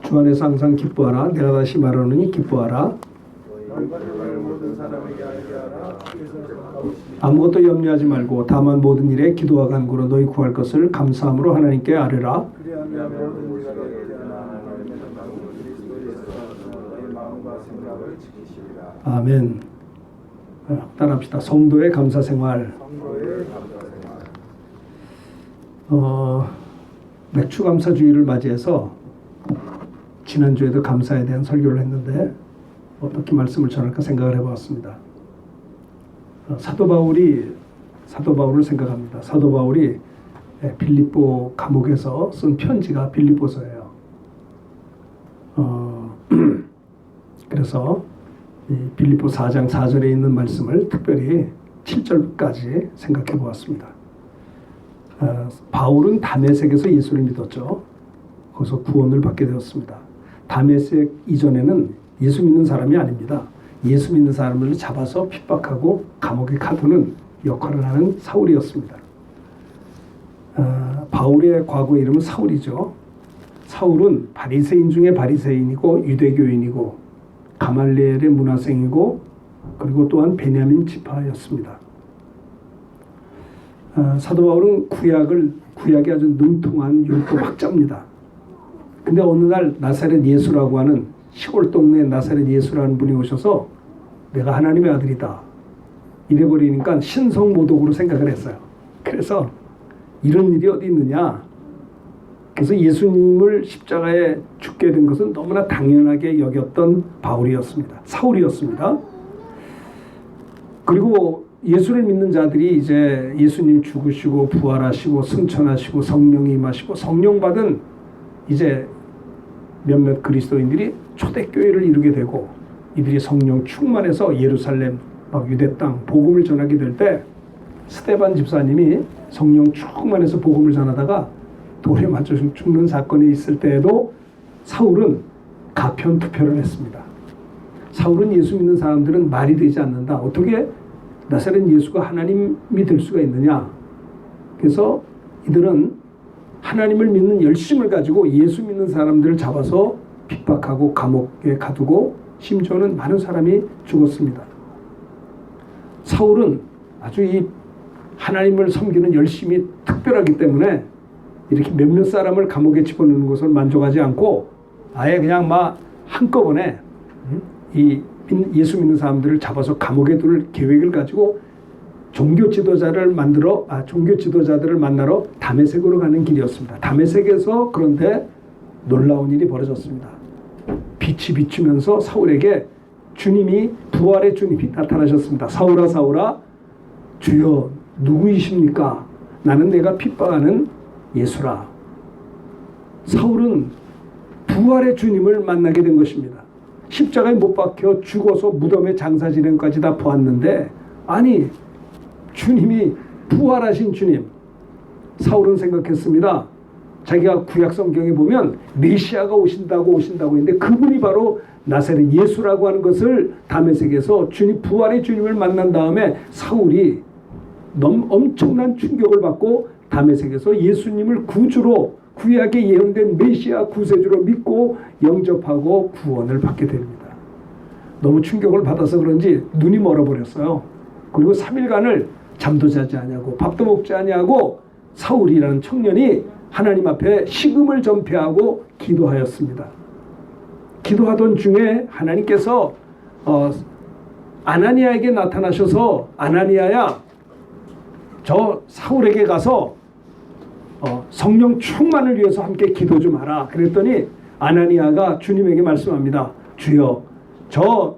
주 안에서 항상 기뻐하라. 내가 다시 말하노니 기뻐하라. 아무것도 염려하지 말고 다만 모든 일에 기도와 간구로 너희 구할 것을 감사함으로 하나님께 아뢰라. 아멘. 따라합시다. 성도의 감사생활. 맥추감사주의를 맞이해서 지난주에도 감사에 대한 설교를 했는데 어떻게 말씀을 전할까 생각을 해보았습니다. 사도 바울을 생각합니다. 사도 바울이 빌립보 감옥에서 쓴 편지가 빌립보서예요. 그래서 이 빌립보 4장 4절에 있는 말씀을 특별히 7절까지 생각해 보았습니다. 바울은 다메섹에서 예수를 믿었죠. 거기서 구원을 받게 되었습니다. 다메섹 이전에는 예수 믿는 사람이 아닙니다. 예수 믿는 사람을 잡아서 핍박하고 감옥에 가두는 역할을 하는 사울이었습니다. 바울의 과거 이름은 사울이죠. 사울은 바리새인 중에 바리새인이고 유대교인이고 가말리엘의 문화생이고 그리고 또한 베냐민 지파였습니다. 사도 바울은 구약에 아주 능통한 율법 학자입니다. 근데 어느 날 나사렛 예수라고 하는 시골 동네 나사렛 예수라는 분이 오셔서 내가 하나님의 아들이다 이래버리니까 신성모독으로 생각을 했어요. 그래서 이런 일이 어디 있느냐. 그래서 예수님을 십자가에 죽게 된 것은 너무나 당연하게 여겼던 사울이었습니다. 그리고 예수를 믿는 자들이 이제 예수님 죽으시고 부활하시고 승천하시고 성령이 임하시고 성령 받은 이제 몇몇 그리스도인들이 초대교회를 이루게 되고 이들이 성령 충만해서 예루살렘 막 유대 땅 복음을 전하게 될 때 스데반 집사님이 성령 충만해서 복음을 전하다가 돌에 맞춰 죽는 사건이 있을 때에도 사울은 가편 투표를 했습니다. 사울은 예수 믿는 사람들은 말이 되지 않는다. 어떻게 나사렛 예수가 하나님이 될 수가 있느냐. 그래서 이들은 하나님을 믿는 열심을 가지고 예수 믿는 사람들을 잡아서 핍박하고 감옥에 가두고 심지어는 많은 사람이 죽었습니다. 사울은 아주 이 하나님을 섬기는 열심이 특별하기 때문에 이렇게 몇몇 사람을 감옥에 집어넣는 것을 만족하지 않고 아예 그냥 막 한꺼번에 이 예수 믿는 사람들을 잡아서 감옥에 둘 계획을 가지고 종교 지도자들을 만나러 다메섹으로 가는 길이었습니다. 다메섹에서 그런데 놀라운 일이 벌어졌습니다. 빛이 비추면서 사울에게 부활의 주님이 나타나셨습니다. 사울아 사울아 주여 누구이십니까? 나는 내가 핍박하는 예수라. 사울은 부활의 주님을 만나게 된 것입니다. 십자가에 못 박혀 죽어서 무덤에 장사 지낸까지 다 보았는데 아니 주님이 부활하신 주님. 사울은 생각했습니다. 자기가 구약 성경에 보면 메시아가 오신다고 했는데 그분이 바로 나사렛 예수라고 하는 것을 다메섹에서 부활의 주님을 만난 다음에 사울이 엄청난 충격을 받고 다메섹에서 예수님을 구주로 구약에 예언된 메시아 구세주로 믿고 영접하고 구원을 받게 됩니다. 너무 충격을 받아서 그런지 눈이 멀어버렸어요. 그리고 3일간을 잠도 자지 아니하고 밥도 먹지 아니하고 사울이라는 청년이 하나님 앞에 식음을 전폐하고 기도하였습니다. 기도하던 중에 하나님께서 아나니아에게 나타나셔서 아나니아야 저 사울에게 가서 성령 충만을 위해서 함께 기도 좀 하라. 그랬더니 아나니아가 주님에게 말씀합니다. 주여 저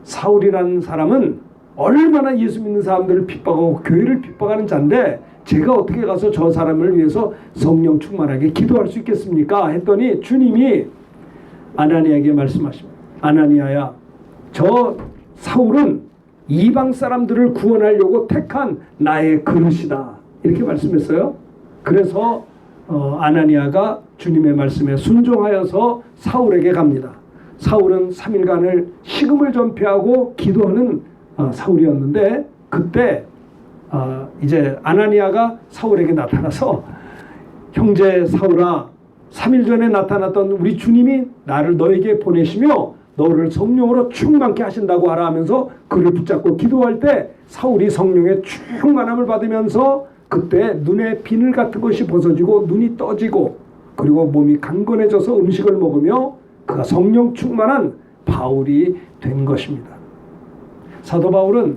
사울이라는 사람은 얼마나 예수 믿는 사람들을 핍박하고 교회를 핍박하는 자인데 제가 어떻게 가서 저 사람을 위해서 성령 충만하게 기도할 수 있겠습니까? 했더니 주님이 아나니아에게 말씀하십니다. 아나니아야 저 사울은 이방 사람들을 구원하려고 택한 나의 그릇이다. 이렇게 말씀했어요. 그래서 아나니아가 주님의 말씀에 순종하여서 사울에게 갑니다. 사울은 3일간을 식음을 전폐하고 기도하는 사울이었는데 그때 이제 아나니아가 사울에게 나타나서 형제 사울아 3일 전에 나타났던 우리 주님이 나를 너에게 보내시며 너를 성령으로 충만케 하신다고 하라 하면서 그를 붙잡고 기도할 때 사울이 성령의 충만함을 받으면서 그때 눈에 비늘 같은 것이 벗어지고 눈이 떠지고 그리고 몸이 강건해져서 음식을 먹으며 그가 성령 충만한 바울이 된 것입니다. 사도 바울은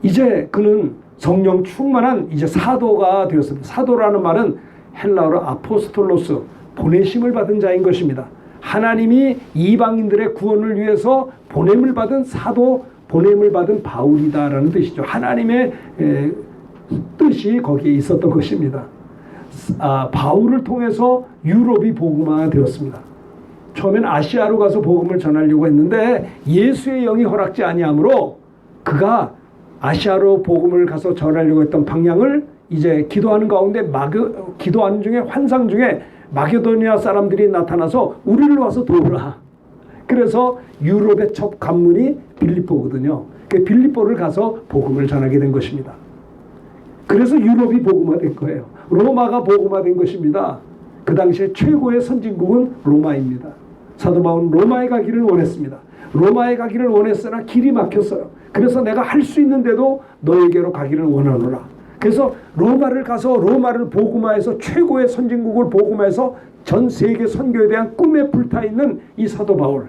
이제 그는 성령 충만한 이제 사도가 되었습니다. 사도라는 말은 헬라어로 아포스톨로스, 보내심을 받은 자인 것입니다. 하나님이 이방인들의 구원을 위해서 보냄을 받은 사도, 보냄을 받은 바울이다라는 뜻이죠. 하나님의 뜻이 거기에 있었던 것입니다. 바울을 통해서 유럽이 복음화가 되었습니다. 처음엔 아시아로 가서 복음을 전하려고 했는데 예수의 영이 허락지 아니하므로 그가 아시아로 복음을 가서 전하려고 했던 방향을 이제 기도하는 가운데 기도하는 중에 환상 중에 마게도니아 사람들이 나타나서 우리를 와서 도우라. 그래서 유럽의 첫 관문이 빌립보거든요. 그 빌립보를 가서 복음을 전하게 된 것입니다. 그래서 유럽이 복음화된 거예요. 로마가 복음화된 것입니다. 그 당시에 최고의 선진국은 로마입니다. 사도 바울은 로마에 가기를 원했습니다. 로마에 가기를 원했으나 길이 막혔어요. 그래서 내가 할 수 있는데도 너에게로 가기를 원하노라. 그래서 로마를 가서 로마를 복음화해서 최고의 선진국을 복음화해서 전 세계 선교에 대한 꿈에 불타있는 이 사도 바울.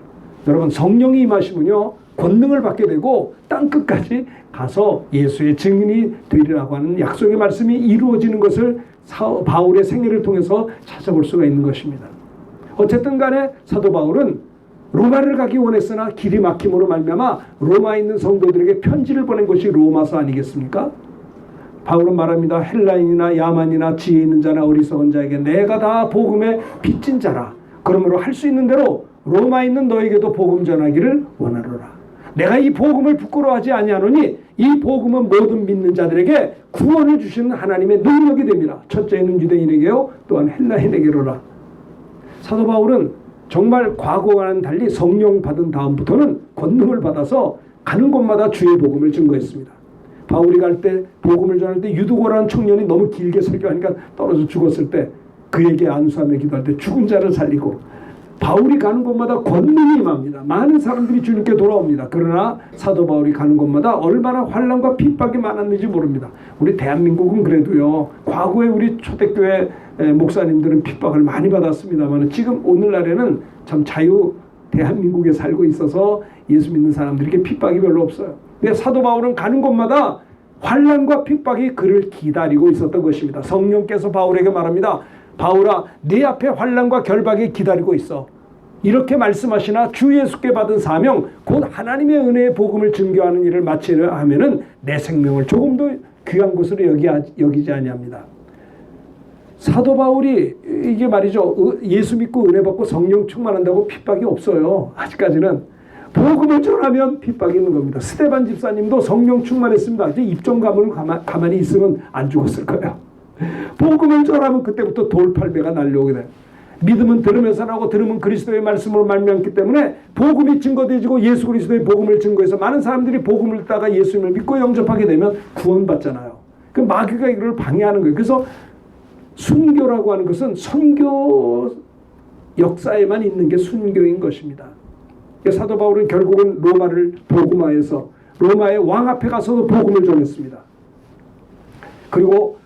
여러분 성령이 임하시면요 권능을 받게 되고 땅끝까지 가서 예수의 증인이 되리라고 하는 약속의 말씀이 이루어지는 것을 바울의 생애를 통해서 찾아볼 수가 있는 것입니다. 어쨌든 간에 사도 바울은 로마를 가기 원했으나 길이 막힘으로 말미암아 로마에 있는 성도들에게 편지를 보낸 것이 로마서 아니겠습니까? 바울은 말합니다. 헬라인이나 야만이나 지혜 있는 자나 어리석은 자에게 내가 다 복음에 빚진 자라. 그러므로 할 수 있는 대로 로마에 있는 너에게도 복음 전하기를 원하노라. 내가 이 복음을 부끄러워하지 아니하노니 이 복음은 모든 믿는 자들에게 구원을 주시는 하나님의 능력이 됩니다. 첫째는 유대인에게요 또한 헬라인에게로라. 사도 바울은 정말 과거와는 달리 성령 받은 다음부터는 권능을 받아서 가는 곳마다 주의 복음을 증거했습니다. 바울이 갈 때 복음을 전할 때 유두고라는 청년이 너무 길게 설교하니까 떨어져 죽었을 때 그에게 안수하며 기도할 때 죽은 자를 살리고 바울이 가는 곳마다 권능이 임합니다. 많은 사람들이 주님께 돌아옵니다. 그러나 사도 바울이 가는 곳마다 얼마나 환난과 핍박이 많았는지 모릅니다. 우리 대한민국은 그래도요. 과거에 우리 초대교회 목사님들은 핍박을 많이 받았습니다만 지금 오늘날에는 참 자유 대한민국에 살고 있어서 예수 믿는 사람들에게 핍박이 별로 없어요. 근데 사도 바울은 가는 곳마다 환난과 핍박이 그를 기다리고 있었던 것입니다. 성령께서 바울에게 말합니다. 바울아, 네 앞에 환난과 결박이 기다리고 있어. 이렇게 말씀하시나 주 예수께 받은 사명, 곧 하나님의 은혜의 복음을 증거하는 일을 마치려 하면은 내 생명을 조금도 귀한 것으로 여기지 아니합니다. 사도 바울이 이게 말이죠. 예수 믿고 은혜 받고 성령 충만한다고 핍박이 없어요. 아직까지는. 복음을 전하면 핍박이 있는 겁니다. 스데반 집사님도 성령 충만했습니다. 이제 입종감을 가만히 있으면 안 죽었을 거예요. 복음을 전하면 그때부터 돌팔배가 날려오게 돼요. 믿음은 들으면서 나고 들으면 그리스도의 말씀으로 말미암기 때문에 복음이 증거되어지고 예수 그리스도의 복음을 증거해서 많은 사람들이 복음을 듣다가 예수님을 믿고 영접하게 되면 구원받잖아요. 그 마귀가 이걸 방해하는 거예요. 그래서 순교라고 하는 것은 선교 역사에만 있는 게 순교인 것입니다. 사도 바울은 결국은 로마를 복음화해서 로마의 왕 앞에 가서도 복음을 전했습니다. 그리고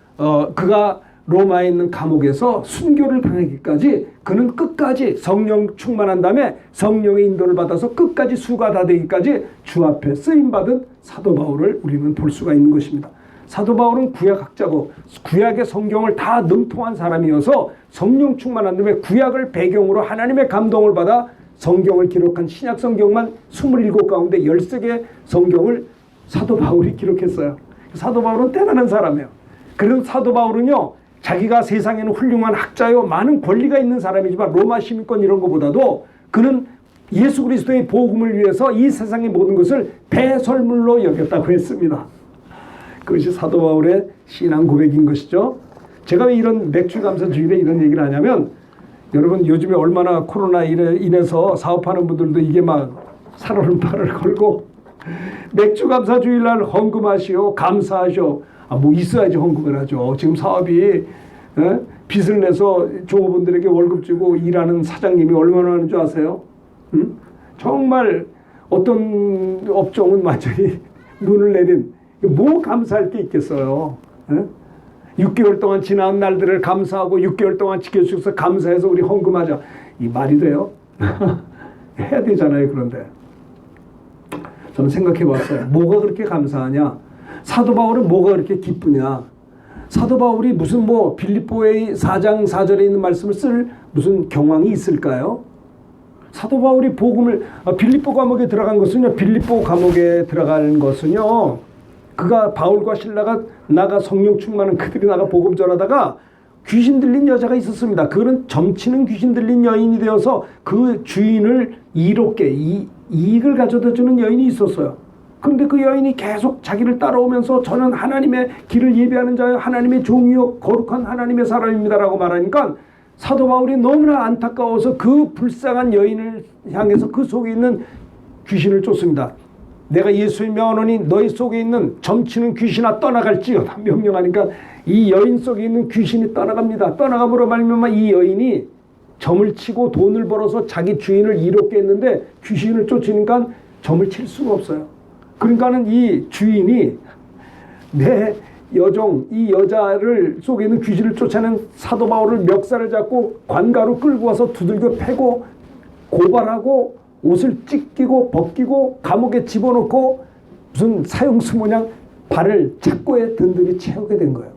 그가 로마에 있는 감옥에서 순교를 당하기까지 그는 끝까지 성령 충만한 다음에 성령의 인도를 받아서 끝까지 수가 다 되기까지 주 앞에 쓰임받은 사도 바울을 우리는 볼 수가 있는 것입니다. 사도 바울은 구약학자고 구약의 성경을 다 능통한 사람이어서 성령 충만한 다음에 구약을 배경으로 하나님의 감동을 받아 성경을 기록한 신약 성경만 27 가운데 13개 성경을 사도 바울이 기록했어요. 사도 바울은 대단한 사람이에요. 그래서 사도 바울은요, 자기가 세상에는 훌륭한 학자요, 많은 권리가 있는 사람이지만 로마 시민권 이런 것보다도 그는 예수 그리스도의 복음을 위해서 이 세상의 모든 것을 배설물로 여겼다고 했습니다. 그것이 사도 바울의 신앙 고백인 것이죠. 제가 왜 이런 맥주 감사 주일에 이런 얘기를 하냐면, 여러분 요즘에 얼마나 코로나 인해서 사업하는 분들도 이게 막 살얼음판을 걸고 맥주 감사 주일날 헌금하시오, 감사하시오. 뭐 있어야지 헌금을 하죠. 지금 사업이 빚을 내서 종업원들에게 월급 주고 일하는 사장님이 얼마나 하는 줄 아세요? 정말 어떤 업종은 완전히 눈을 내린, 뭐 감사할 게 있겠어요. 6개월 동안 지난 날들을 감사하고 6개월 동안 지켜주셔서 감사해서 우리 헌금하자. 이 말이 돼요? 해야 되잖아요. 그런데 저는 생각해 봤어요. 뭐가 그렇게 감사하냐? 사도 바울은 뭐가 그렇게 기쁘냐? 사도 바울이 무슨 뭐 빌립보의 4장 4절에 있는 말씀을 쓸 무슨 경황이 있을까요? 사도 바울이 복음을 빌립보 감옥에 들어간 것은요. 빌립보 감옥에 들어간 것은요. 그가 바울과 실라가 나가 성령 충만한 그들이 나가 복음 전하다가 귀신 들린 여자가 있었습니다. 그는 점치는 귀신 들린 여인이 되어서 그 주인을 이롭게 이익을 가져다 주는 여인이 있었어요. 그런데 그 여인이 계속 자기를 따라오면서 저는 하나님의 길을 예비하는 자요 하나님의 종이요 거룩한 하나님의 사람입니다라고 말하니까 사도 바울이 너무나 안타까워서 그 불쌍한 여인을 향해서 그 속에 있는 귀신을 쫓습니다. 내가 예수의 명하노니 너희 속에 있는 점치는 귀신아 떠나갈지어다 명령하니까 이 여인 속에 있는 귀신이 떠나갑니다. 떠나감으로 말미암아 이 여인이 점을 치고 돈을 벌어서 자기 주인을 이롭게 했는데 귀신을 쫓으니까 점을 칠 수가 없어요. 그러니까는 이 주인이 내 여종 이 여자를 속에 있는 귀신을 쫓아낸 사도 바울을 멱살을 잡고 관가로 끌고 와서 두들겨 패고 고발하고 옷을 찢기고 벗기고 감옥에 집어넣고 무슨 사형수 모양 발을 착고에 든든히 채우게 된 거예요.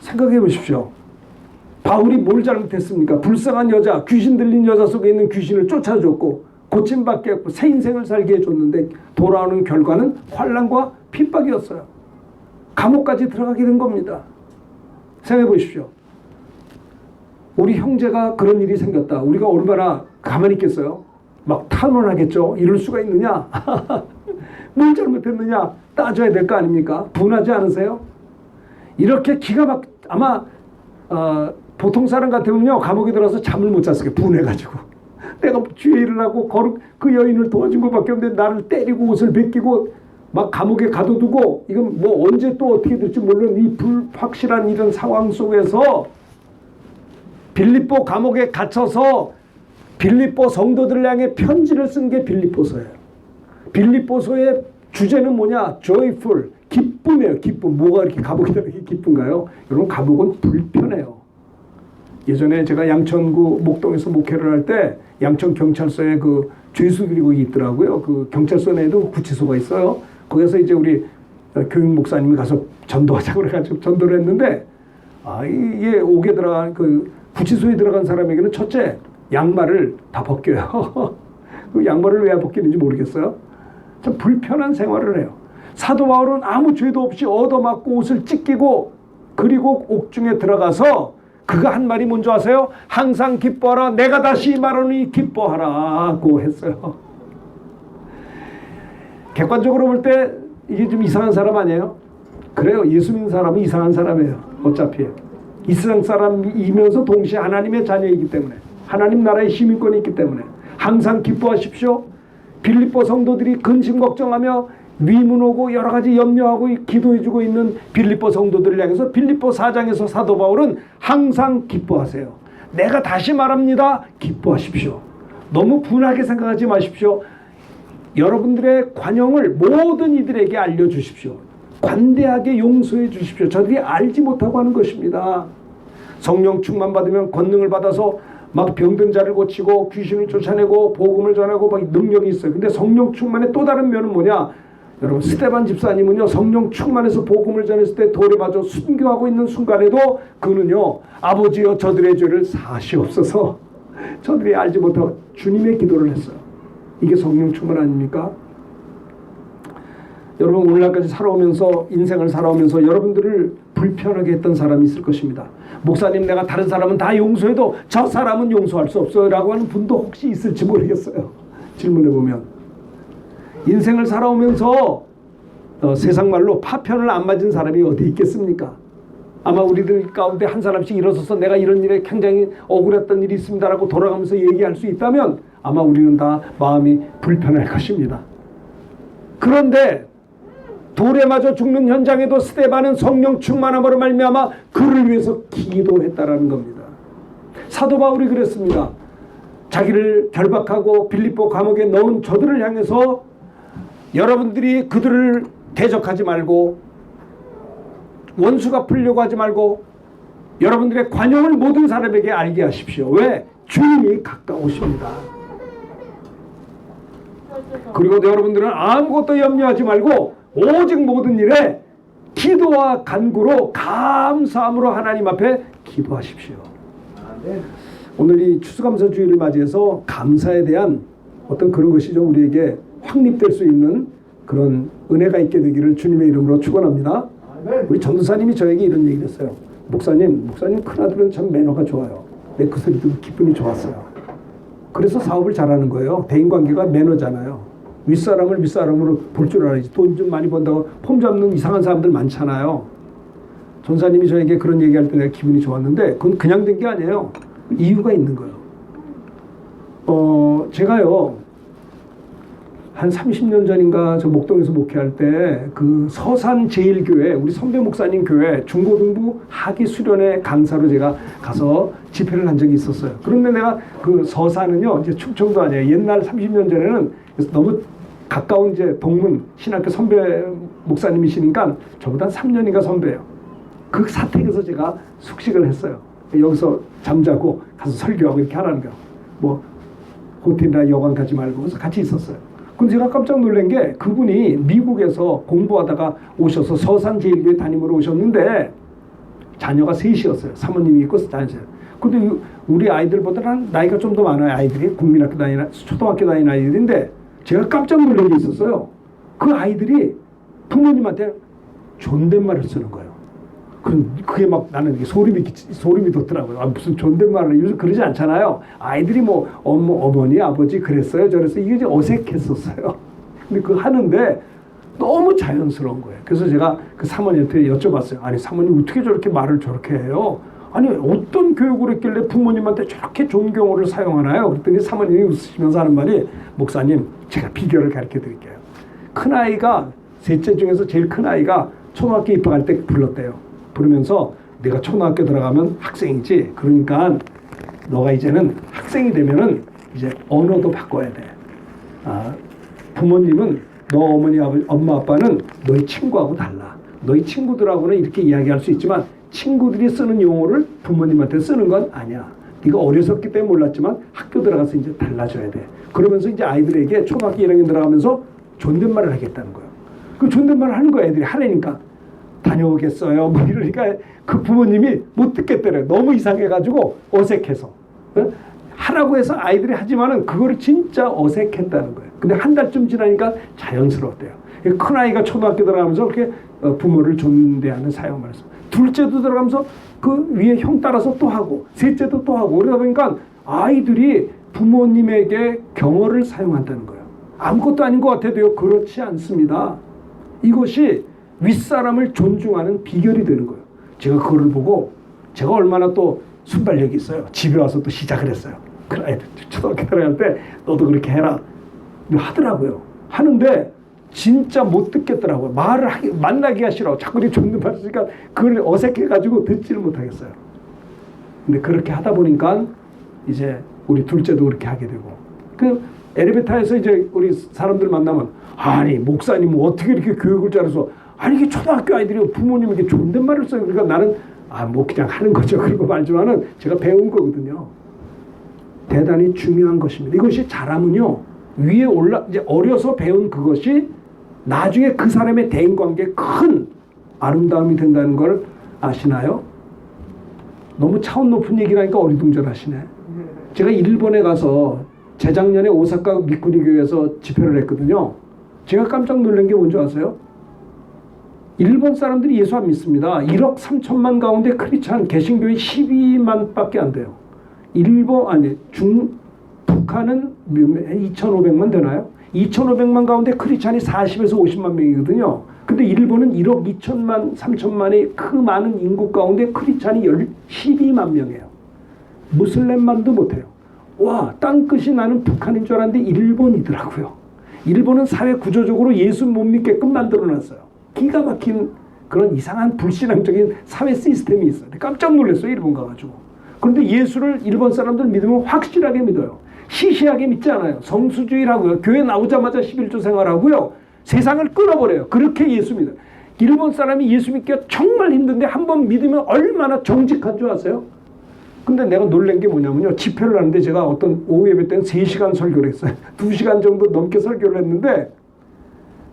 생각해 보십시오. 바울이 뭘 잘못했습니까? 불쌍한 여자, 귀신 들린 여자 속에 있는 귀신을 쫓아줬고 고침받게 했고 새 인생을 살게 해줬는데 돌아오는 결과는 환난과 핍박이었어요. 감옥까지 들어가게 된 겁니다. 생각해 보십시오. 우리 형제가 그런 일이 생겼다. 우리가 얼마나 가만히 있겠어요? 막 탄원하겠죠. 이럴 수가 있느냐? 뭘 잘못했느냐? 따져야 될 거 아닙니까? 분하지 않으세요? 이렇게 기가 막 아마 보통 사람 같으면요 감옥에 들어서 잠을 못 잤을 거예요. 분해가지고 내가 주의 일을 하고 거룩 그 여인을 도와준 것밖에 없는데 나를 때리고 옷을 벗기고 막 감옥에 가둬두고 이건 뭐 언제 또 어떻게 될지 모르는 이 불확실한 이런 상황 속에서 빌립보 감옥에 갇혀서 빌립보 성도들을 향해 편지를 쓴 게 빌립보서예요. 빌립보서의 주제는 뭐냐? joyful, 기쁨이에요. 기쁨. 뭐가 이렇게 감옥에 들어가기 기쁜가요? 여러분 감옥은 불편해요. 예전에 제가 양천구 목동에서 목회를 할 때 양천 경찰서에 그 죄수들이 거기 있더라고요. 그 경찰서 내에도 구치소가 있어요. 거기서 이제 우리 교육 목사님이 가서 전도하자고 그래가지고 전도를 했는데 이게 옥에 들어간 그 구치소에 들어간 사람에게는 첫째 양말을 다 벗겨요. 그 양말을 왜 벗기는지 모르겠어요. 참 불편한 생활을 해요. 사도 바울은 아무 죄도 없이 얻어맞고 옷을 찢기고 그리고 옥중에 들어가서 그가 한 말이 뭔지 아세요? 항상 기뻐하라. 내가 다시 말하노니 기뻐하라고 했어요. 객관적으로 볼 때 이게 좀 이상한 사람 아니에요? 그래요. 예수 믿는 사람은 이상한 사람이에요. 어차피 이 세상 사람이면서 동시에 하나님의 자녀이기 때문에 하나님 나라의 시민권이 있기 때문에 항상 기뻐하십시오. 빌립보 성도들이 근심 걱정하며 위문하고 여러 가지 염려하고 기도해주고 있는 빌립보 성도들을 향해서 빌립보 4장에서 사도 바울은 항상 기뻐하세요. 내가 다시 말합니다. 기뻐하십시오. 너무 분하게 생각하지 마십시오. 여러분들의 관용을 모든 이들에게 알려주십시오. 관대하게 용서해 주십시오. 저들이 알지 못하고 하는 것입니다. 성령 충만 받으면 권능을 받아서 막 병든 자를 고치고 귀신을 쫓아내고 복음을 전하고 막 능력이 있어요. 근데 성령 충만의 또 다른 면은 뭐냐? 여러분 스데반 집사님은요 성령 충만해서 복음을 전했을 때 돌에 맞아 순교하고 있는 순간에도 그는요 아버지여 저들의 죄를 사시옵소서 저들이 알지 못하고 주님의 기도를 했어요. 이게 성령 충만 아닙니까? 여러분 오늘날까지 살아오면서 인생을 살아오면서 여러분들을 불편하게 했던 사람이 있을 것입니다. 목사님 내가 다른 사람은 다 용서해도 저 사람은 용서할 수 없어요 라고 하는 분도 혹시 있을지 모르겠어요. 질문해보면 인생을 살아오면서 세상 말로 파편을 안 맞은 사람이 어디 있겠습니까? 아마 우리들 가운데 한 사람씩 일어서서 내가 이런 일에 굉장히 억울했던 일이 있습니다라고 돌아가면서 얘기할 수 있다면 아마 우리는 다 마음이 불편할 것입니다. 그런데 돌에 맞아 죽는 현장에도 스데반은 성령 충만함으로 말미암아 그를 위해서 기도했다라는 겁니다. 사도 바울이 그랬습니다. 자기를 결박하고 빌립보 감옥에 넣은 저들을 향해서 여러분들이 그들을 대적하지 말고 원수가 풀려고 하지 말고 여러분들의 관용을 모든 사람에게 알게 하십시오. 왜? 주님이 가까우십니다. 그리고 여러분들은 아무것도 염려하지 말고 오직 모든 일에 기도와 간구로 감사함으로 하나님 앞에 기도하십시오. 오늘 이 추수감사주의를 맞이해서 감사에 대한 어떤 그런 것이 좀 우리에게 확립될 수 있는 그런 은혜가 있게 되기를 주님의 이름으로 축원합니다. 우리 전도사님이 저에게 이런 얘기를 했어요. 목사님 큰아들은 참 매너가 좋아요. 내 그 소리 듣고 기분이 좋았어요. 그래서 사업을 잘하는 거예요. 대인관계가 매너잖아요. 윗사람을 윗사람으로 볼 줄 알아야지. 돈 좀 많이 번다고 폼 잡는 이상한 사람들 많잖아요. 전사님이 저에게 그런 얘기할 때 내가 기분이 좋았는데 그건 그냥 된 게 아니에요. 이유가 있는 거예요. 제가요 한 30년 전인가 저 목동에서 목회할 때 그 서산 제일교회 우리 선배 목사님 교회 중고등부 하기 수련회 강사로 제가 가서 집회를 한 적이 있었어요. 그런데 내가 그 서산은요 이제 충청도 아니에요. 옛날 30년 전에는 너무 가까운 이제 동문 신학교 선배 목사님이시니까 저보다 3년인가 선배예요. 그 사택에서 제가 숙식을 했어요. 여기서 잠자고 가서 설교하고 이렇게 하라는 거예요. 뭐 호텔이나 여관 가지 말고 그래서 같이 있었어요. 근데 제가 깜짝 놀란 게 그분이 미국에서 공부하다가 오셔서 서산제일교회 담임으로 오셨는데 자녀가 셋이었어요. 사모님이 있고 자녀. 근데 우리 아이들보다는 나이가 좀 더 많아요. 아이들이 국민학교 다니는 초등학교 다니는 아이들인데 제가 깜짝 놀란 게 있었어요. 그 아이들이 부모님한테 존댓말을 쓰는 거예요. 그게 막 나는 소름이 돋더라고요. 무슨 존댓말을 요즘 그러지 않잖아요. 아이들이 뭐 어머니 아버지 그랬어요 저랬어요. 이게 어색했었어요. 근데 그거 하는데 너무 자연스러운 거예요. 그래서 제가 그 사모님한테 여쭤봤어요. 아니 사모님 어떻게 저렇게 말을 저렇게 해요? 아니 어떤 교육을 했길래 부모님한테 저렇게 존경어를 사용하나요? 그랬더니 사모님이 웃으시면서 하는 말이 목사님 제가 비결을 가르쳐 드릴게요. 큰아이가 셋째 중에서 제일 큰아이가 초등학교 입학할 때 불렀대요. 부르면서 내가 초등학교 들어가면 학생이지. 그러니까 너가 이제는 학생이 되면은 이제 언어도 바꿔야 돼. 부모님은 너 어머니 엄마 아빠는 너희 친구하고 달라. 너희 친구들하고는 이렇게 이야기할 수 있지만 친구들이 쓰는 용어를 부모님한테 쓰는 건 아니야. 네가 어렸었기 때문에 몰랐지만 학교 들어가서 이제 달라져야 돼. 그러면서 이제 아이들에게 초등학교 1학년 들어가면서 존댓말을 하겠다는 거예요. 그 존댓말을 하는 거야. 애들이 하려니까. 다녀오겠어요. 뭐 이러니까 그 부모님이 못 듣겠더래요. 너무 이상해가지고 어색해서. 하라고 해서 아이들이 하지만은 그거를 진짜 어색했다는 거예요. 근데 한 달쯤 지나니까 자연스러웠대요. 큰아이가 초등학교 들어가면서 그렇게 부모를 존대하는 사용을 했어요. 둘째도 들어가면서 그 위에 형 따라서 또 하고 셋째도 또 하고 그러다 보니까 아이들이 부모님에게 경어를 사용한다는 거예요. 아무것도 아닌 것 같아도요. 그렇지 않습니다. 이것이 윗사람을 존중하는 비결이 되는 거예요. 제가 그거를 보고 제가 얼마나 또 순발력이 있어요. 집에 와서 또 시작을 했어요. 그래, 초등학교 들어갈 때 너도 그렇게 해라. 하더라고요. 하는데 진짜 못 듣겠더라고요. 만나기가 싫어. 자꾸 이렇게 존댓말 쓰니까 그걸 어색해가지고 듣지를 못하겠어요. 근데 그렇게 하다 보니까 이제 우리 둘째도 그렇게 하게 되고 그 엘리베이터에서 이제 우리 사람들 만나면 아니 목사님은 어떻게 이렇게 교육을 잘해서 아니 이게 초등학교 아이들이 부모님에게 존댓말을 써요. 그러니까 나는 뭐 그냥 하는 거죠. 그리고 말지만은 제가 배운 거거든요. 대단히 중요한 것입니다. 이것이 잘하면요 위에 이제 어려서 배운 그것이 나중에 그 사람의 대인관계에 큰 아름다움이 된다는 걸 아시나요? 너무 차원 높은 얘기라니까 어리둥절하시네. 제가 일본에 가서 재작년에 오사카 미쿠니 교회에서 집회를 했거든요. 제가 깜짝 놀란 게 뭔지 아세요? 일본 사람들이 예수 안 믿습니다. 1억 3천만 가운데 크리스찬 개신교회 12만 밖에 안 돼요. 북한은 2,500만 되나요? 2,500만 가운데 크리스찬이 40에서 50만 명이거든요. 근데 일본은 1억 2천만 3천만의 그 많은 인구 가운데 크리스찬이 12만 명이에요. 무슬림만도 못해요. 와, 땅끝이 나는 북한인 줄 알았는데 일본이더라고요. 일본은 사회 구조적으로 예수 못 믿게끔 만들어놨어요. 기가 막힌 그런 이상한 불신앙적인 사회 시스템이 있어요. 깜짝 놀랐어요. 일본 가가지고. 그런데 예수를 일본 사람들 믿으면 확실하게 믿어요. 시시하게 믿지 않아요. 성수주의라고요. 교회 나오자마자 11조 생활하고요. 세상을 끊어버려요. 그렇게 예수 믿어요. 일본 사람이 예수 믿기가 정말 힘든데 한번 믿으면 얼마나 정직한 줄 아세요? 근데 내가 놀란 게 뭐냐면요. 집회를 하는데 제가 어떤 오후 예배 때는 3시간 설교를 했어요. 2시간 정도 넘게 설교를 했는데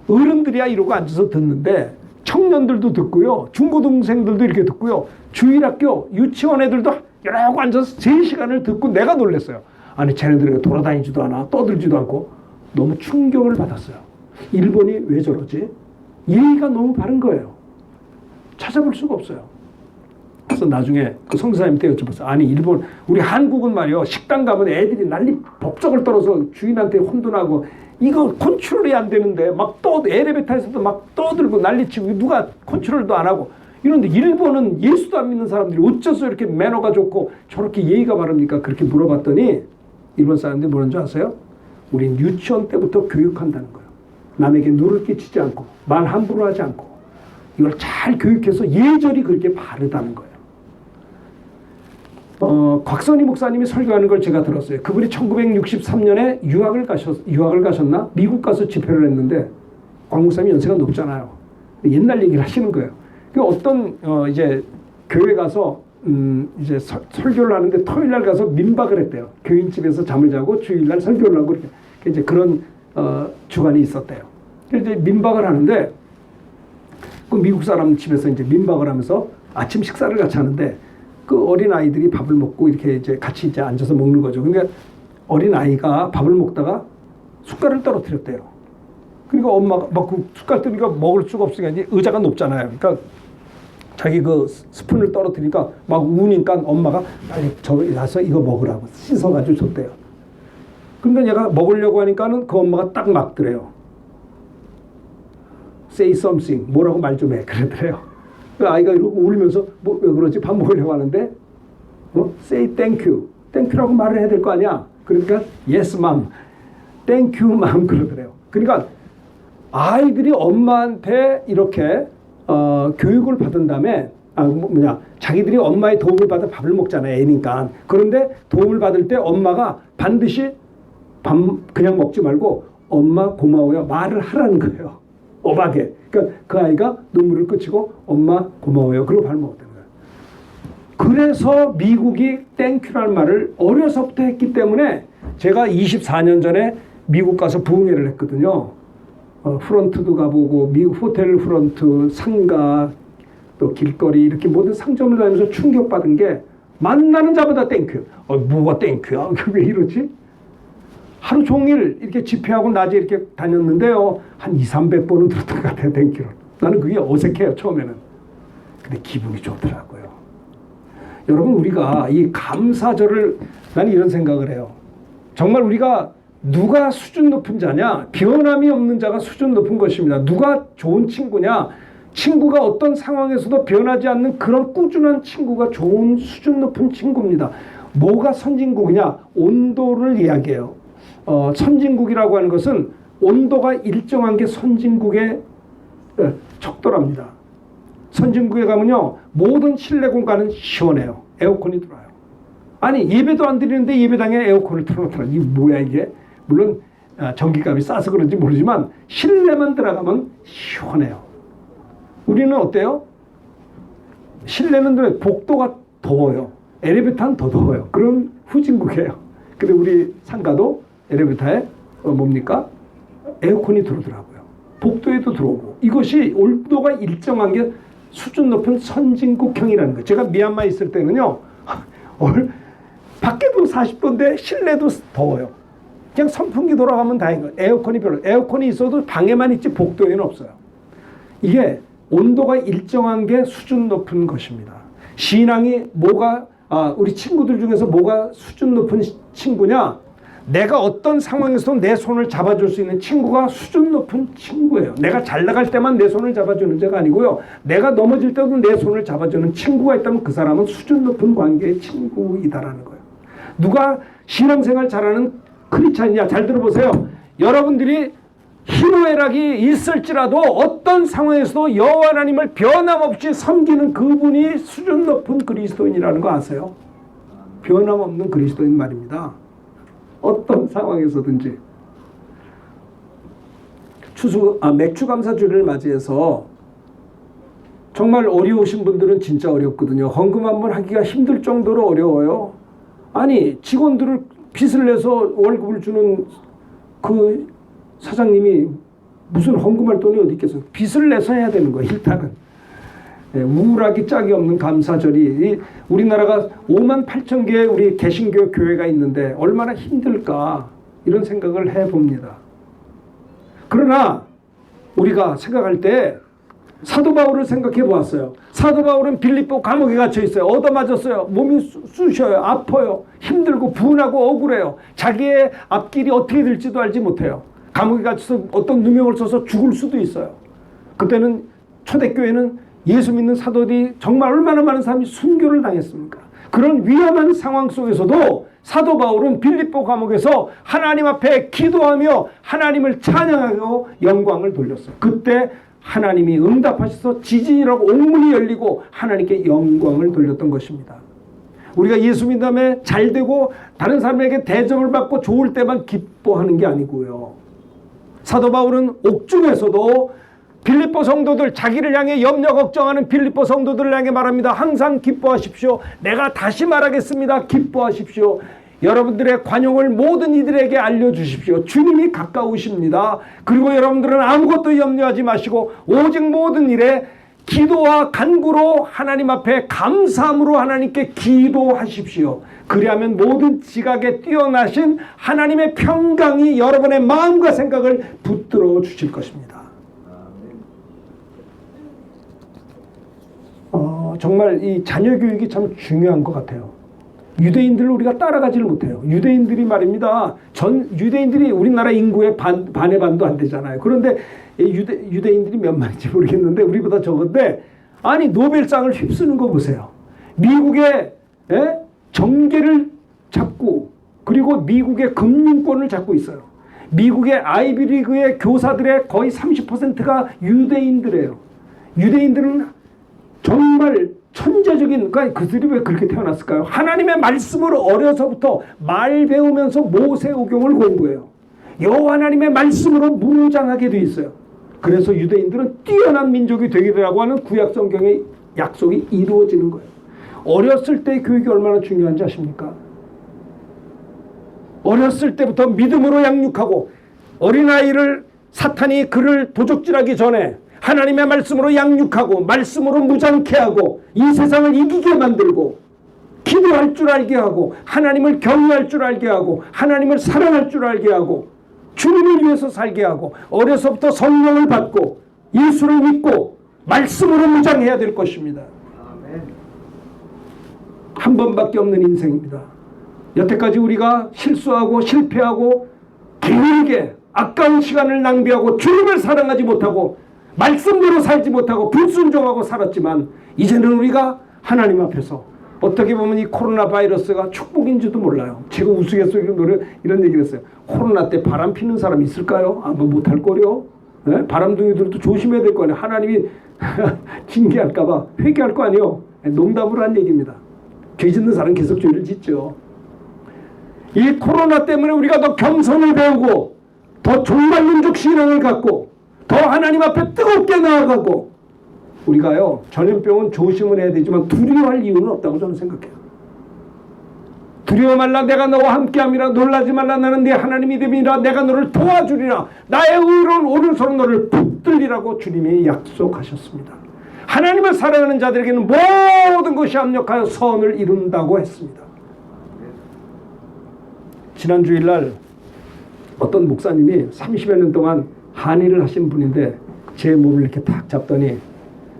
어른들이야 이러고 앉아서 듣는데 청년들도 듣고요. 중고등생들도 이렇게 듣고요. 주일학교, 유치원 애들도 이러고 앉아서 3시간을 듣고 내가 놀랐어요. 아니 쟤네들이 돌아다니지도 않아. 떠들지도 않고 너무 충격을 받았어요. 일본이 왜 저러지? 예의가 너무 바른 거예요. 찾아볼 수가 없어요. 그래서 나중에 그 성사님한테 여쭤봤어요. 아니 일본 우리 한국은 말이요. 식당 가면 애들이 난리 법석을 떨어서 주인한테 혼돈하고 이거 컨트롤이 안 되는데 막 엘리베이터에서도 막 떠들고 난리치고 누가 컨트롤도 안 하고 이런데 일본은 예수도 안 믿는 사람들이 어째서 이렇게 매너가 좋고 저렇게 예의가 바릅니까? 그렇게 물어봤더니 일본 사람들이 뭐라는 줄 아세요? 우린 유치원 때부터 교육한다는 거예요. 남에게 누를 끼치지 않고 말 함부로 하지 않고 이걸 잘 교육해서 예절이 그렇게 바르다는 거예요. 곽선희 목사님이 설교하는 걸 제가 들었어요. 그분이 1963년에 유학을 가셨나? 미국 가서 집회를 했는데 곽 목사님이 연세가 높잖아요. 옛날 얘기를 하시는 거예요. 그 어떤 이제 교회 가서 이제 설교를 하는데 토요일 날 가서 민박을 했대요. 교인집에서 잠을 자고 주일 날 설교를 하고 이렇게 이제 그런 주간이 있었대요. 그래서 이제 민박을 하는데 그 미국 사람 집에서 이제 민박을 하면서 아침 식사를 같이 하는데 그 어린 아이들이 밥을 먹고 이렇게 이제 같이 이제 앉아서 먹는 거죠. 그러니까 어린 아이가 밥을 먹다가 숟갈을 떨어뜨렸대요. 그러니까 엄마가 막 그 숟갈 뜨니까 먹을 수가 없으니까 이제 의자가 높잖아요. 그러니까 자기 그 스푼을 떨어뜨리니까 막 우니까 엄마가 빨리 저기 가서 이거 먹으라고 씻어가지고 줬대요. 그러니까 얘가 먹으려고 하니까는 그 엄마가 딱 막더래요. Say something. 뭐라고 말 좀 해. 그러더래요. 그 아이가 이러고 울면서 뭐 왜 그러지? 밥 먹으려고 하는데 Say thank you. thank you라고 말을 해야 될 거 아니야. 그러니까 yes mom. thank you mom 그러더래요. 그러니까 아이들이 엄마한테 이렇게 교육을 받은 다음에 자기들이 엄마의 도움을 받아 밥을 먹잖아요. 애니까. 그런데 도움을 받을 때 엄마가 반드시 밥 그냥 먹지 말고 엄마 고마워요 말을 하라는 거예요. 어박에. 그러니까 그 아이가 눈물을 끄치고 엄마 고마워요. 그리고 밥 먹었다는 거예요. 그래서 미국이 땡큐라는 말을 어려서부터 했기 때문에 제가 24년 전에 미국 가서 부흥회를 했거든요. 프런트도 가보고 미국 호텔 프런트, 상가, 또 길거리 이렇게 모든 상점을 다니면서 충격받은 게 만나는 자마다 땡큐. 뭐가 땡큐야? 왜 이러지? 하루 종일 이렇게 집회하고 낮에 이렇게 다녔는데요. 한 200~300번은 들었던 것 같아요. 땡큐를. 나는 그게 어색해요. 처음에는. 근데 기분이 좋더라고요. 여러분 우리가 이 감사절을 나는 이런 생각을 해요. 정말 우리가 누가 수준 높은 자냐? 변함이 없는 자가 수준 높은 것입니다. 누가 좋은 친구냐? 친구가 어떤 상황에서도 변하지 않는 그런 꾸준한 친구가 좋은 수준 높은 친구입니다. 뭐가 선진국이냐? 온도를 이야기해요. 선진국이라고 하는 것은 온도가 일정한 게 선진국의 척도랍니다. 선진국에 가면요 모든 실내 공간은 시원해요. 에어컨이 들어와요. 아니 예배도 안 드리는데 예배당에 에어컨을 틀어놓더라. 이게 뭐야 이게? 물론 전기값이 싸서 그런지 모르지만 실내만 들어가면 시원해요. 우리는 어때요? 실내는 복도가 더워요. 엘리베이터는 더 더워요. 그런 후진국이에요. 근데 우리 상가도 엘리베이터에 뭡니까? 에어컨이 들어오더라고요. 복도에도 들어오고. 이것이 온도가 일정한 게 수준 높은 선진국형이라는 거예요. 제가 미얀마 있을 때는요. 밖에도 40도인데 실내도 더워요. 그냥 선풍기 돌아가면 다행인 거예요. 에어컨이 별로. 에어컨이 있어도 방에만 있지 복도에는 없어요. 이게 온도가 일정한 게 수준 높은 것입니다. 신앙이 우리 친구들 중에서 뭐가 수준 높은 친구냐? 내가 어떤 상황에서도 내 손을 잡아줄 수 있는 친구가 수준 높은 친구예요. 내가 잘 나갈 때만 내 손을 잡아주는 자가 아니고요. 내가 넘어질 때도 내 손을 잡아주는 친구가 있다면 그 사람은 수준 높은 관계의 친구이다라는 거예요. 누가 신앙생활 잘하는 크리스찬이냐? 잘 들어보세요. 여러분들이 희노애락이 있을지라도 어떤 상황에서도 여호와 하나님을 변함없이 섬기는 그분이 수준 높은 그리스도인이라는 거 아세요? 변함없는 그리스도인 말입니다. 어떤 상황에서든지. 맥주감사주를 맞이해서 정말 어려우신 분들은 진짜 어렵거든요. 헌금 한번 하기가 힘들 정도로 어려워요. 아니, 직원들을 빚을 내서 월급을 주는 그 사장님이 무슨 헌금할 돈이 어디 있겠어요? 빚을 내서 해야 되는 거예요. 일단은. 우울하기 짝이 없는 감사절이, 우리나라가 5만 8천 개의 우리 개신교 교회가 있는데 얼마나 힘들까, 이런 생각을 해봅니다. 그러나 우리가 생각할 때 사도 바울을 생각해 보았어요. 사도 바울은 빌립보 감옥에 갇혀 있어요. 얻어맞았어요. 몸이 쑤셔요. 아파요. 힘들고 분하고 억울해요. 자기의 앞길이 어떻게 될지도 알지 못해요. 감옥에 갇혀서 어떤 누명을 써서 죽을 수도 있어요. 그때는 초대교회는 예수 믿는 사도들이 정말 얼마나 많은 사람이 순교를 당했습니까? 그런 위험한 상황 속에서도 사도 바울은 빌립보 감옥에서 하나님 앞에 기도하며 하나님을 찬양하고 영광을 돌렸어요. 그때 하나님이 응답하셔서 지진이라고 옥문이 열리고 하나님께 영광을 돌렸던 것입니다. 우리가 예수 믿는 다음에 잘 되고 다른 사람에게 대접을 받고 좋을 때만 기뻐하는 게 아니고요. 사도 바울은 옥중에서도 빌립보 성도들, 자기를 향해 염려 걱정하는 빌립보 성도들을 향해 말합니다. 항상 기뻐하십시오. 내가 다시 말하겠습니다. 기뻐하십시오. 여러분들의 관용을 모든 이들에게 알려주십시오. 주님이 가까우십니다. 그리고 여러분들은 아무것도 염려하지 마시고 오직 모든 일에 기도와 간구로 하나님 앞에 감사함으로 하나님께 기도하십시오. 그리하면 모든 지각에 뛰어나신 하나님의 평강이 여러분의 마음과 생각을 붙들어 주실 것입니다. 정말 이 자녀 교육이 참 중요한 것 같아요. 유대인들을 우리가 따라가지를 못해요. 유대인들이 말입니다. 유대인들이 우리나라 인구의 반의 반도 안 되잖아요. 그런데 유대인들이 몇 만인지 모르겠는데 우리보다 적은데, 아니 노벨상을 휩쓰는 거 보세요. 미국의 정계를 잡고, 그리고 미국의 금융권을 잡고 있어요. 미국의 아이비리그의 교사들의 거의 30%가 유대인들이에요. 유대인들은 정말 천재적인, 그러니까 그들이 왜 그렇게 태어났을까요? 하나님의 말씀으로 어려서부터 말 배우면서 모세오경을 공부해요. 여호와 하나님의 말씀으로 무장하게 돼 있어요. 그래서 유대인들은 뛰어난 민족이 되리라고 하는 구약성경의 약속이 이루어지는 거예요. 어렸을 때 교육이 얼마나 중요한지 아십니까? 어렸을 때부터 믿음으로 양육하고, 어린아이를 사탄이 그를 도적질하기 전에 하나님의 말씀으로 양육하고 말씀으로 무장케 하고 이 세상을 이기게 만들고 기도할 줄 알게 하고 하나님을 경외할 줄 알게 하고 하나님을 사랑할 줄 알게 하고 주님을 위해서 살게 하고 어려서부터 성령을 받고 예수를 믿고 말씀으로 무장해야 될 것입니다. 한 번밖에 없는 인생입니다. 여태까지 우리가 실수하고 실패하고 길게 아까운 시간을 낭비하고 주님을 사랑하지 못하고 말씀대로 살지 못하고 불순종하고 살았지만, 이제는 우리가 하나님 앞에서 어떻게 보면 이 코로나 바이러스가 축복인지도 몰라요. 제가 우스갯소리로 이런 얘기를 했어요. 코로나 때 바람 피는 사람 있을까요? 아마 못할 거요. 네? 바람둥이들도 조심해야 될 거 아니에요. 하나님이 징계할까 봐 회개할 거 아니에요. 농담으로 한 얘기입니다. 죄 짓는 사람은 계속 죄를 짓죠. 이 코로나 때문에 우리가 더 겸손을 배우고 더 종말론적 신앙을 갖고 더 하나님 앞에 뜨겁게 나아가고, 우리가요 전염병은 조심을 해야 되지만 두려워할 이유는 없다고 저는 생각해요. 두려워 말라, 내가 너와 함께함이라. 놀라지 말라, 나는 네 하나님이 됨이라. 내가 너를 도와주리라. 나의 의로운 오른손으로 너를 붙들리라고 주님이 약속하셨습니다. 하나님을 사랑하는 자들에게는 모든 것이 합력하여 선을 이룬다고 했습니다. 지난 주일날 어떤 목사님이 30여 년 동안 한의를 하신 분인데 제 몸을 이렇게 탁 잡더니,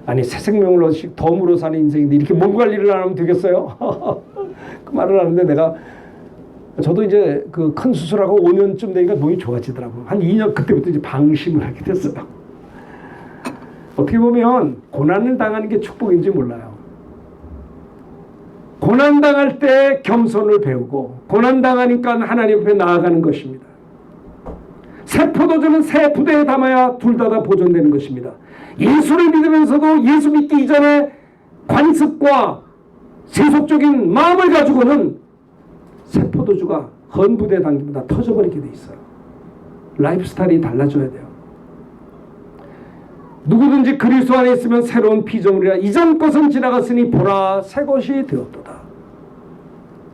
아니 새 생명을 얻으시고 덤으로 사는 인생인데 이렇게 몸 관리를 안 하면 되겠어요? 그 말을 하는데 저도 이제 그 큰 수술하고 5년쯤 되니까 몸이 좋아지더라고요. 한 2년 그때부터 이제 방심을 하게 됐어요. 어떻게 보면 고난을 당하는 게 축복인지 몰라요. 고난 당할 때 겸손을 배우고 고난 당하니까 하나님 앞에 나아가는 것입니다. 새 포도주는 새 부대에 담아야 둘 다 보존되는 것입니다. 예수를 믿으면서도 예수 믿기 이전에 관습과 세속적인 마음을 가지고는 새 포도주가 헌 부대에 담기면 다 터져버리게 돼 있어요. 라이프 스타일이 달라져야 돼요. 누구든지 그리스도 안에 있으면 새로운 피조물이라 이전 것은 지나갔으니 보라 새 것이 되었도다.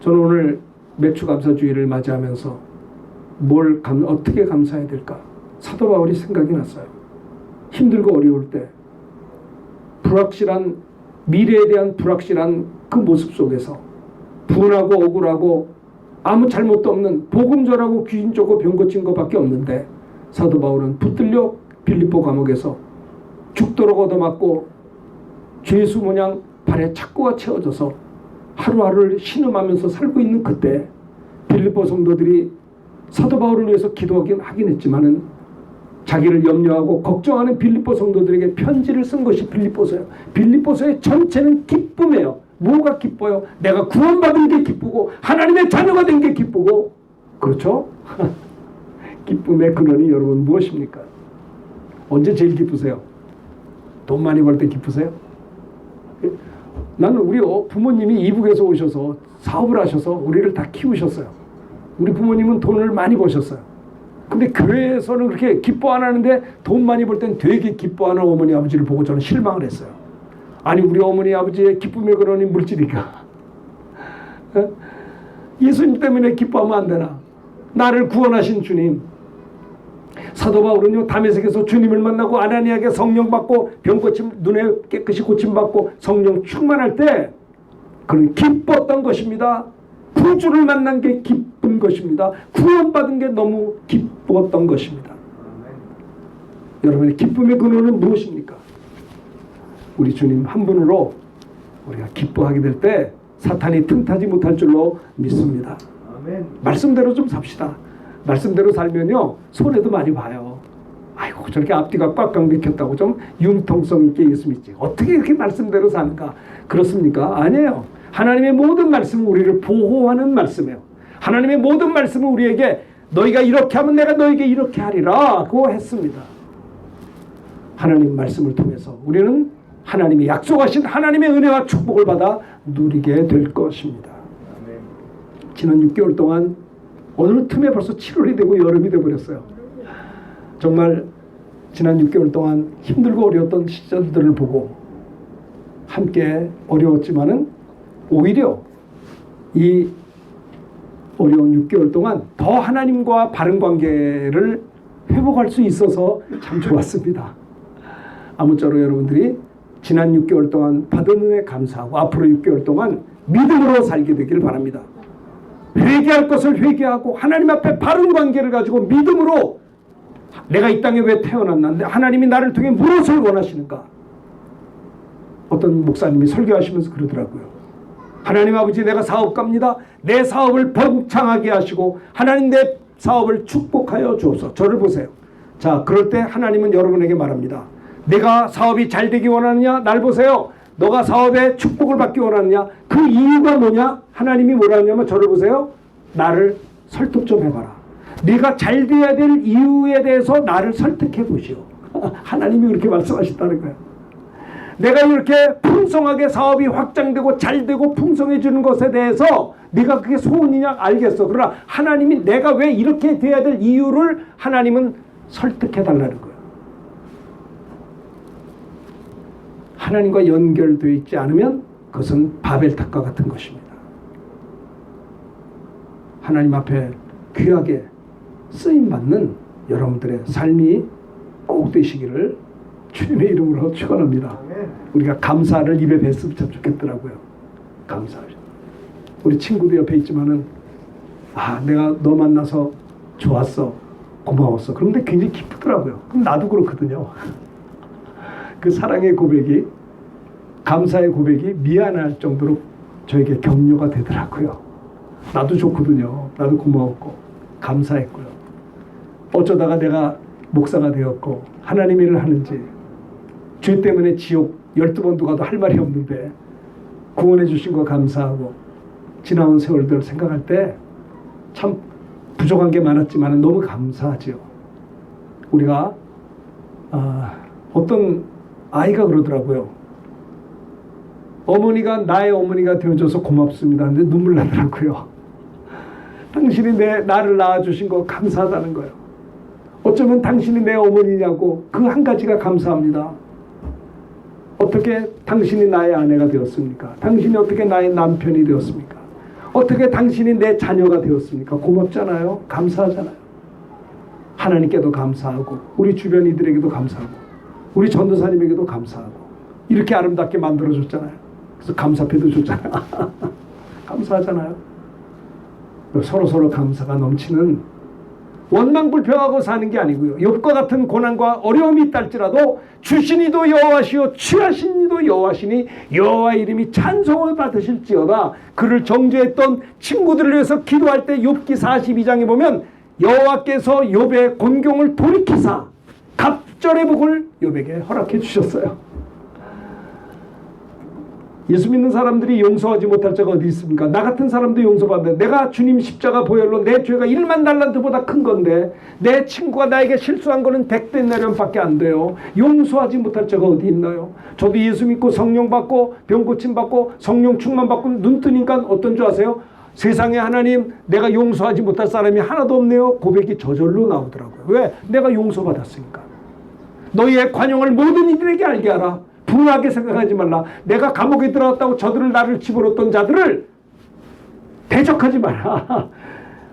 저는 오늘 매추감사주의를 맞이하면서 어떻게 감사해야 될까? 사도 바울이 생각이 났어요. 힘들고 어려울 때 불확실한 미래에 대한 불확실한 그 모습 속에서 분하고 억울하고 아무 잘못도 없는 복음 전하고 귀신 쫓고 병 고친 것밖에 없는데 사도 바울은 붙들려 빌립보 감옥에서 죽도록 얻어맞고 죄수 모양 발에 착고가 채워져서 하루하루를 신음하면서 살고 있는 그때 빌립보 성도들이 사도 바울을 위해서 하긴 했지만은 자기를 염려하고 걱정하는 빌립보 성도들에게 편지를 쓴 것이 빌립보서예요. 빌립보서의 전체는 기쁨이에요. 뭐가 기뻐요? 내가 구원받은 게 기쁘고 하나님의 자녀가 된 게 기쁘고, 그렇죠? 기쁨의 근원이 여러분 무엇입니까? 언제 제일 기쁘세요? 돈 많이 벌 때 기쁘세요? 나는 우리 부모님이 이북에서 오셔서 사업을 하셔서 우리를 다 키우셨어요. 우리 부모님은 돈을 많이 버셨어요. 근데 교회에서는 그렇게 기뻐 안 하는데 돈 많이 벌 땐 되게 기뻐하는 어머니 아버지를 보고 저는 실망을 했어요. 아니 우리 어머니 아버지의 기쁨의 근원이 물질이니까 예수님 때문에 기뻐하면 안 되나? 나를 구원하신 주님. 사도 바울은요 다메섹에서 주님을 만나고 아나니아에게 성령 받고 병 고침 눈에 깨끗이 고침 받고 성령 충만할 때 그는 기뻤던 것입니다. 구주를 만난 게 기쁜 것입니다. 구원받은 게 너무 기뻤던 것입니다. 여러분의 기쁨의 근원은 무엇입니까? 우리 주님 한 분으로 우리가 기뻐하게 될 때 사탄이 틈타지 못할 줄로 믿습니다. 아멘. 말씀대로 좀 삽시다. 말씀대로 살면요 손해도 많이 봐요. 아이고 저렇게 앞뒤가 꽉꽉 맥혔다고 좀 융통성 있게 예수 믿지. 어떻게 이렇게 말씀대로 사는가? 그렇습니까? 아니에요. 하나님의 모든 말씀은 우리를 보호하는 말씀이에요. 하나님의 모든 말씀은 우리에게 너희가 이렇게 하면 내가 너희에게 이렇게 하리라고 했습니다. 하나님 말씀을 통해서 우리는 하나님이 약속하신 하나님의 은혜와 축복을 받아 누리게 될 것입니다. 지난 6개월 동안 어느 틈에 벌써 7월이 되고 여름이 되어버렸어요. 정말 지난 6개월 동안 힘들고 어려웠던 시절들을 보고 함께 어려웠지만은 오히려 이 어려운 6개월 동안 더 하나님과 바른 관계를 회복할 수 있어서 참 좋았습니다. 아무쪼록 여러분들이 지난 6개월 동안 받은 은혜 감사하고 앞으로 6개월 동안 믿음으로 살게 되기를 바랍니다. 회개할 것을 회개하고 하나님 앞에 바른 관계를 가지고 믿음으로 내가 이 땅에 왜 태어났는데 하나님이 나를 통해 무엇을 원하시는가? 어떤 목사님이 설교하시면서 그러더라고요. 하나님 아버지 내가 사업가입니다. 내 사업을 번창하게 하시고 하나님 내 사업을 축복하여 주옵소서. 저를 보세요. 자, 그럴 때 하나님은 여러분에게 말합니다. 내가 사업이 잘 되기 원하느냐? 날 보세요. 너가 사업에 축복을 받기 원하느냐? 그 이유가 뭐냐? 하나님이 뭐라 하냐면 저를 보세요. 나를 설득 좀 해봐라. 네가 잘 돼야 될 이유에 대해서 나를 설득해 보시오. 하나님이 그렇게 말씀하셨다는 거예요. 내가 이렇게 풍성하게 사업이 확장되고 잘 되고 풍성해지는 것에 대해서 네가 그게 소원이냐? 알겠어. 그러나 하나님이 내가 왜 이렇게 돼야 될 이유를 하나님은 설득해 달라는 거예요. 하나님과 연결되어 있지 않으면 그것은 바벨탑과 같은 것입니다. 하나님 앞에 귀하게 쓰임받는 여러분들의 삶이 꼭 되시기를 주님의 이름으로 축원합니다. 우리가 감사를 입에 뱉으면 참 좋겠더라고요. 감사를. 우리 친구도 옆에 있지만은 내가 너 만나서 좋았어. 고마웠어. 그런데 굉장히 기쁘더라고요. 그럼 나도 그렇거든요. 그 사랑의 고백이 감사의 고백이 미안할 정도로 저에게 격려가 되더라고요. 나도 좋거든요. 나도 고마웠고 감사했고요. 어쩌다가 내가 목사가 되었고 하나님 일을 하는지 죄 때문에 지옥 12번도 가도 할 말이 없는데 구원해 주신 거 감사하고 지나온 세월들 생각할 때 참 부족한 게 많았지만 너무 감사하죠. 우리가 어떤 아이가 그러더라고요. 어머니가 나의 어머니가 되어줘서 고맙습니다. 근데 눈물 나더라고요. 당신이 나를 낳아주신 거 감사하다는 거예요. 어쩌면 당신이 내 어머니냐고 그 한 가지가 감사합니다. 어떻게 당신이 나의 아내가 되었습니까? 당신이 어떻게 나의 남편이 되었습니까? 어떻게 당신이 내 자녀가 되었습니까? 고맙잖아요. 감사하잖아요. 하나님께도 감사하고 우리 주변 이들에게도 감사하고 우리 전도사님에게도 감사하고 이렇게 아름답게 만들어줬잖아요. 그래서 감사패도 줬잖아요. 감사하잖아요. 서로 감사가 넘치는 원망불평하고 사는 게 아니고요. 욥과 같은 고난과 어려움이 있다 할지라도 주신이도 여호와시요 취하신이도 여호와시니 여호와 이름이 찬송을 받으실지어다. 그를 정죄했던 친구들을 위해서 기도할 때 욥기 42장에 보면 여호와께서 욥의 곤경을 돌이키사 갑절의 복을 욥에게 허락해 주셨어요. 예수 믿는 사람들이 용서하지 못할 자가 어디 있습니까? 나 같은 사람도 용서받는데 내가 주님 십자가 보혈로 내 죄가 1만 달란트보다 큰 건데 내 친구가 나에게 실수한 거는 100대 내련밖에 안 돼요. 용서하지 못할 자가 어디 있나요? 저도 예수 믿고 성령 받고 병 고침 받고 성령 충만 받고 눈 뜨니까 어떤 줄 아세요? 세상에 하나님 내가 용서하지 못할 사람이 하나도 없네요. 고백이 저절로 나오더라고요. 왜? 내가 용서받았으니까. 너희의 관용을 모든 이들에게 알게 하라. 분하게 생각하지 말라. 내가 감옥에 들어갔다고 저들을 나를 집어넣었던 자들을 대적하지 마라.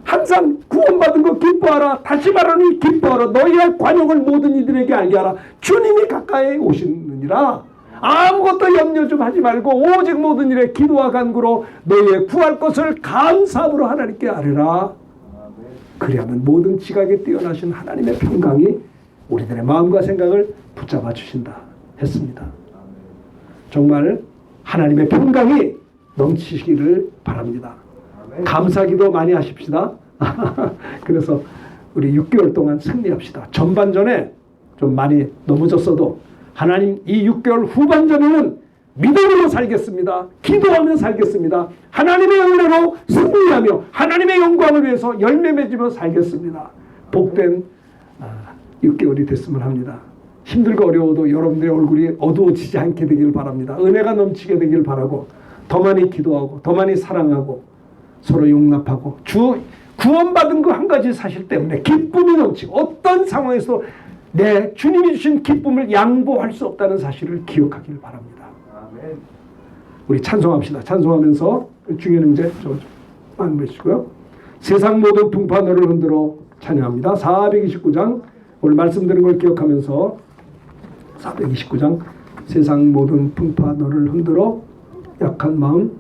항상 구원받은 거 기뻐하라. 다시 말하니 기뻐하라. 너희의 관용을 모든 이들에게 알게 하라. 주님이 가까이 오시느니라. 아무것도 염려 좀 하지 말고 오직 모든 일에 기도와 간구로 너희의 구할 것을 감사함으로 하나님께 아뢰라. 그리하면 모든 지각에 뛰어나신 하나님의 평강이 우리들의 마음과 생각을 붙잡아 주신다 했습니다. 정말 하나님의 평강이 넘치시기를 바랍니다. 감사기도 많이 하십시다. 그래서 우리 6개월 동안 승리합시다. 전반전에 좀 많이 넘어졌어도 하나님 이 6개월 후반전에는 믿음으로 살겠습니다. 기도하며 살겠습니다. 하나님의 은혜로 승리하며 하나님의 영광을 위해서 열매 맺으며 살겠습니다. 복된 6개월이 됐으면 합니다. 힘들고 어려워도 여러분들의 얼굴이 어두워지지 않게 되길 바랍니다. 은혜가 넘치게 되길 바라고 더 많이 기도하고 더 많이 사랑하고 서로 용납하고 구원받은 그 한 가지 사실 때문에 기쁨이 넘치고 어떤 상황에서 내 주님이 주신 기쁨을 양보할 수 없다는 사실을 기억하길 바랍니다. 아멘. 우리 찬송합시다. 찬송하면서 중요한제 좀 보시고요. 세상 모든 풍파 너를 흔들어 찬양합니다. 429장 오늘 말씀드린 걸 기억하면서 429장 세상 모든 풍파 너를 흔들어 약한 마음